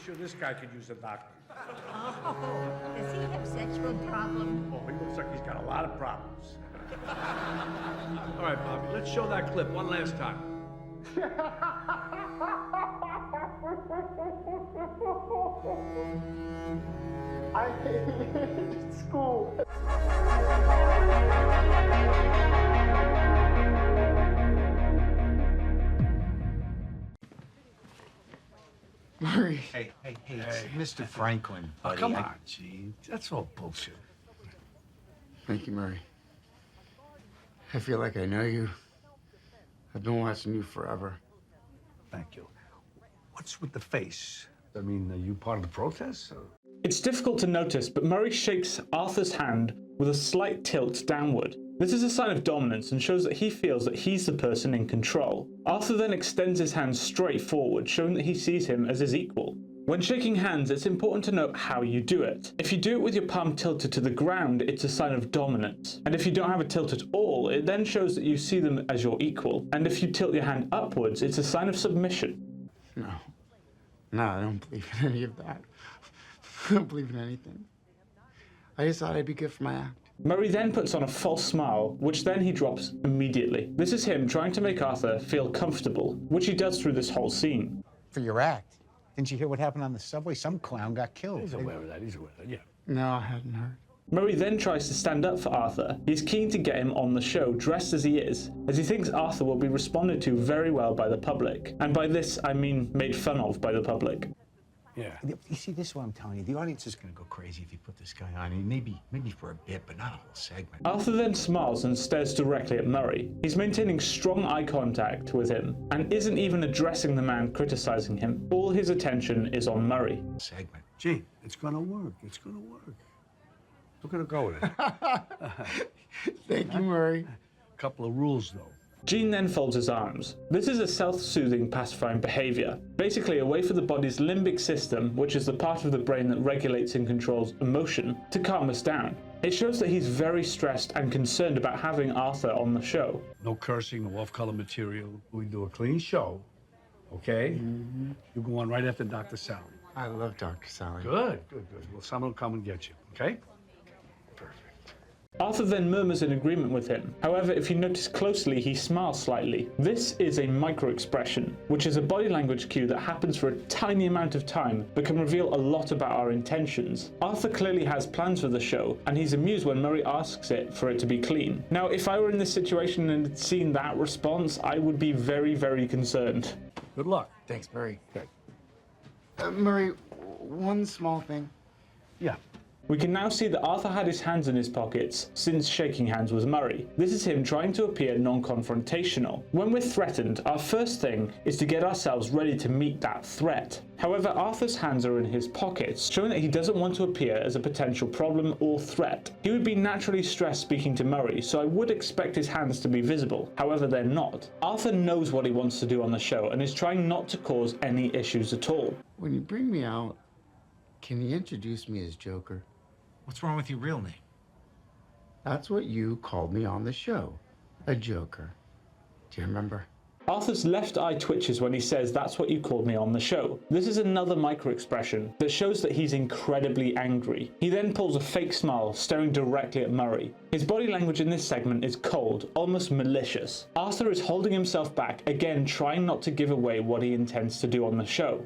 sure this guy could use a doctor. Oh, does he have sexual problems? Oh, he looks like he's got a lot of problems. All right, Bobby, let's show that clip one last time. I hate school. Murray. Hey, it's Mr. Franklin, buddy. Come on, Gene. That's all bullshit. Thank you, Murray. I feel like I know you. I've been watching you forever. Thank you. What's with the face? I mean, are you part of the protest? Or? It's difficult to notice, but Murray shakes Arthur's hand with a slight tilt downward. This is a sign of dominance and shows that he feels that he's the person in control. Arthur then extends his hand straight forward, showing that he sees him as his equal. When shaking hands, it's important to note how you do it. If you do it with your palm tilted to the ground, it's a sign of dominance. And if you don't have it tilt at all, it then shows that you see them as your equal. And if you tilt your hand upwards, it's a sign of submission. No, I don't believe in any of that. I don't believe in anything. I just thought I'd be good for my act. Murray then puts on a false smile, which then he drops immediately. This is him trying to make Arthur feel comfortable, which he does through this whole scene. For your act. Didn't you hear what happened on the subway? Some clown got killed. He's aware of that, yeah. No, I hadn't heard. Murray then tries to stand up for Arthur. He's keen to get him on the show dressed as he is, as he thinks Arthur will be responded to very well by the public. And by this, I mean made fun of by the public. Yeah. You see, this is what I'm telling you. The audience is going to go crazy if you put this guy on. I mean, maybe for a bit, but not a whole segment. Arthur then smiles and stares directly at Murray. He's maintaining strong eye contact with him and isn't even addressing the man criticizing him. All his attention is on Murray. Segment. Gene, it's gonna work. It's gonna work. We're gonna go with it. Thank you, Murray. Couple of rules, though. Gene then folds his arms. This is a self-soothing pacifying behavior, basically a way for the body's limbic system, which is the part of the brain that regulates and controls emotion, to calm us down. It shows that he's very stressed and concerned about having Arthur on the show. No cursing, no off-color material. We do a clean show, okay? Mm-hmm. You go on right after Dr. Sally. I love Dr. Sally. Good. Well, someone will come and get you, okay? Arthur then murmurs in agreement with him. However, if you notice closely, he smiles slightly. This is a micro-expression, which is a body language cue that happens for a tiny amount of time, but can reveal a lot about our intentions. Arthur clearly has plans for the show, and he's amused when Murray asks it for it to be clean. Now, if I were in this situation and had seen that response, I would be very, very concerned. Good luck. Thanks, Murray. Okay. Murray, one small thing. Yeah. We can now see that Arthur had his hands in his pockets since shaking hands with Murray. This is him trying to appear non-confrontational. When we're threatened, our first thing is to get ourselves ready to meet that threat. However, Arthur's hands are in his pockets, showing that he doesn't want to appear as a potential problem or threat. He would be naturally stressed speaking to Murray, so I would expect his hands to be visible. However, they're not. Arthur knows what he wants to do on the show and is trying not to cause any issues at all. When you bring me out, can you introduce me as Joker? What's wrong with your real name? That's what you called me on the show. A joker. Do you remember? Arthur's left eye twitches when he says that's what you called me on the show. This is another micro-expression that shows that he's incredibly angry. He then pulls a fake smile, staring directly at Murray. His body language in this segment is cold, almost malicious. Arthur is holding himself back, again trying not to give away what he intends to do on the show.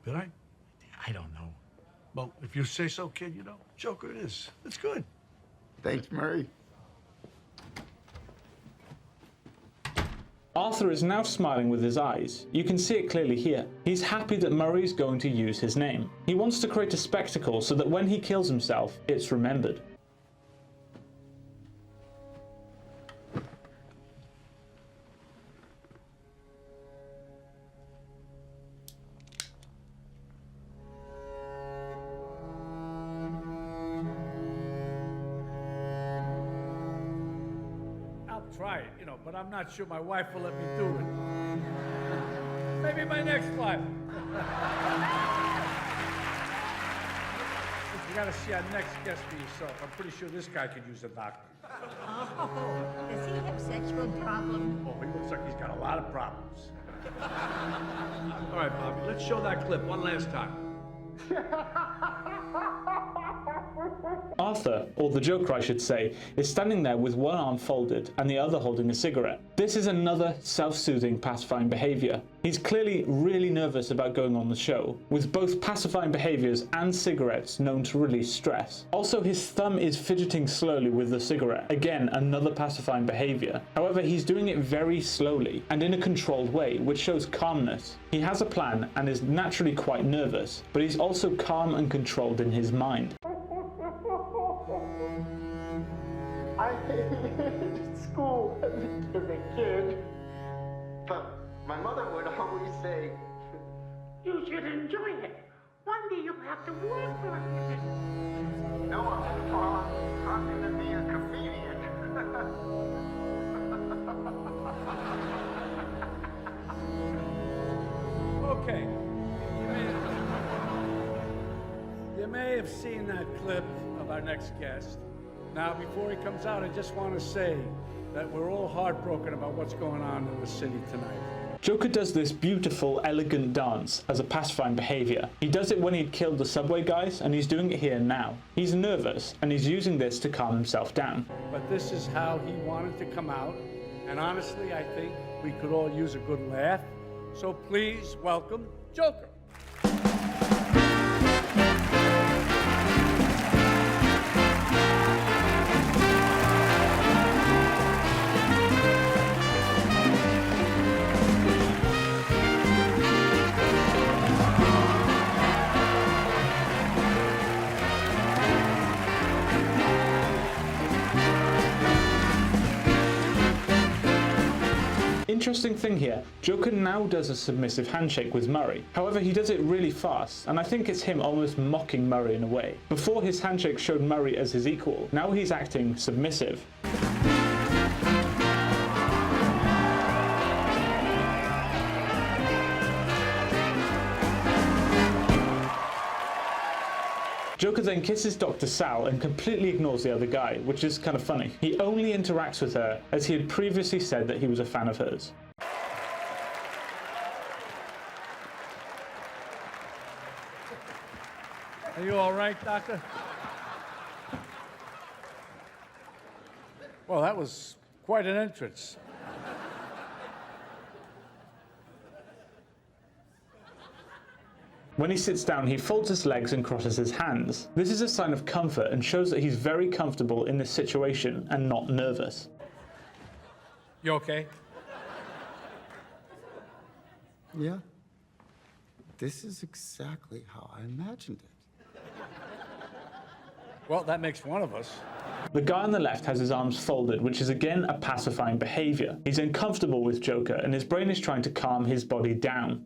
Did I? I don't know. Well, if you say so, kid, Joker it is. It's good. Thanks, Murray. Arthur is now smiling with his eyes. You can see it clearly here. He's happy that Murray is going to use his name. He wants to create a spectacle so that when he kills himself, it's remembered. Try it, but I'm not sure my wife will let me do it. Maybe my next life. You gotta see our next guest for yourself. I'm pretty sure this guy could use a doctor. Oh, does he have sexual problems? Oh, he looks like he's got a lot of problems. All right, Bobby, let's show that clip one last time. Arthur, or the Joker I should say, is standing there with one arm folded and the other holding a cigarette. This is another self-soothing pacifying behaviour. He's clearly really nervous about going on the show, with both pacifying behaviours and cigarettes known to release stress. Also, his thumb is fidgeting slowly with the cigarette, again another pacifying behaviour. However, he's doing it very slowly and in a controlled way, which shows calmness. He has a plan and is naturally quite nervous, but he's also calm and controlled in his mind. I hated school as a kid. But my mother would always say, You should enjoy it. One day you'll have to work for it. no, I'm going to be a comedian. Okay. You may have seen that clip of our next guest. Now, before he comes out, I just want to say that we're all heartbroken about what's going on in the city tonight. Joker does this beautiful, elegant dance as a pacifying behaviour. He does it when he'd killed the subway guys, and he's doing it here now. He's nervous, and he's using this to calm himself down. But this is how he wanted to come out, and honestly, I think we could all use a good laugh. So please welcome Joker. Interesting thing here, Joker now does a submissive handshake with Murray. However, he does it really fast, and I think it's him almost mocking Murray in a way. Before, his handshake showed Murray as his equal. Now he's acting submissive. Joker then kisses Dr. Sal and completely ignores the other guy, which is kind of funny. He only interacts with her as he had previously said that he was a fan of hers. Are you all right, Doctor? Well, that was quite an entrance. When he sits down, he folds his legs and crosses his hands. This is a sign of comfort and shows that he's very comfortable in this situation and not nervous. You okay? Yeah. This is exactly how I imagined it. Well, that makes one of us. The guy on the left has his arms folded, which is again a pacifying behavior. He's uncomfortable with Joker and his brain is trying to calm his body down.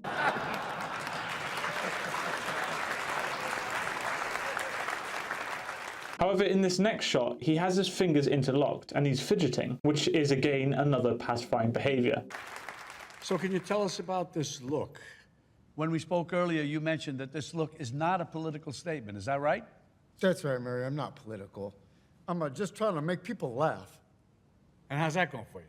However, in this next shot, he has his fingers interlocked and he's fidgeting, which is again another pacifying behavior. So can you tell us about this look? When we spoke earlier, you mentioned that this look is not a political statement. Is that right? That's right, Murray. I'm not political. I'm just trying to make people laugh. And how's that going for you?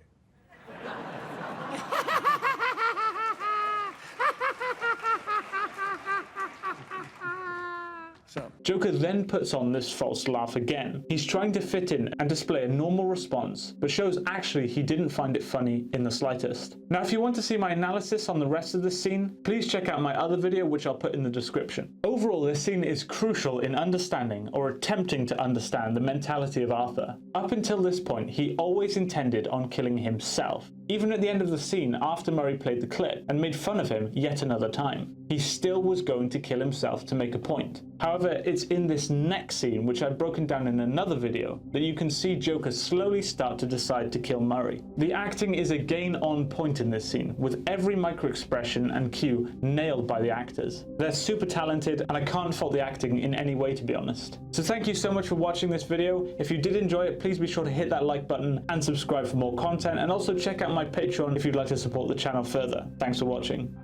So, Joker then puts on this false laugh again. He's trying to fit in and display a normal response, but shows actually he didn't find it funny in the slightest. Now, if you want to see my analysis on the rest of this scene, please check out my other video, which I'll put in the description. Overall, this scene is crucial in understanding or attempting to understand the mentality of Arthur. Up until this point, he always intended on killing himself. Even at the end of the scene, after Murray played the clip and made fun of him yet another time, he still was going to kill himself to make a point. However, it's in this next scene, which I've broken down in another video, that you can see Joker slowly start to decide to kill Murray. The acting is again on point in this scene, with every micro-expression and cue nailed by the actors. They're super talented, and I can't fault the acting in any way, to be honest. So thank you so much for watching this video. If you did enjoy it, please be sure to hit that like button and subscribe for more content, and also check out my Patreon if you'd like to support the channel further. Thanks for watching.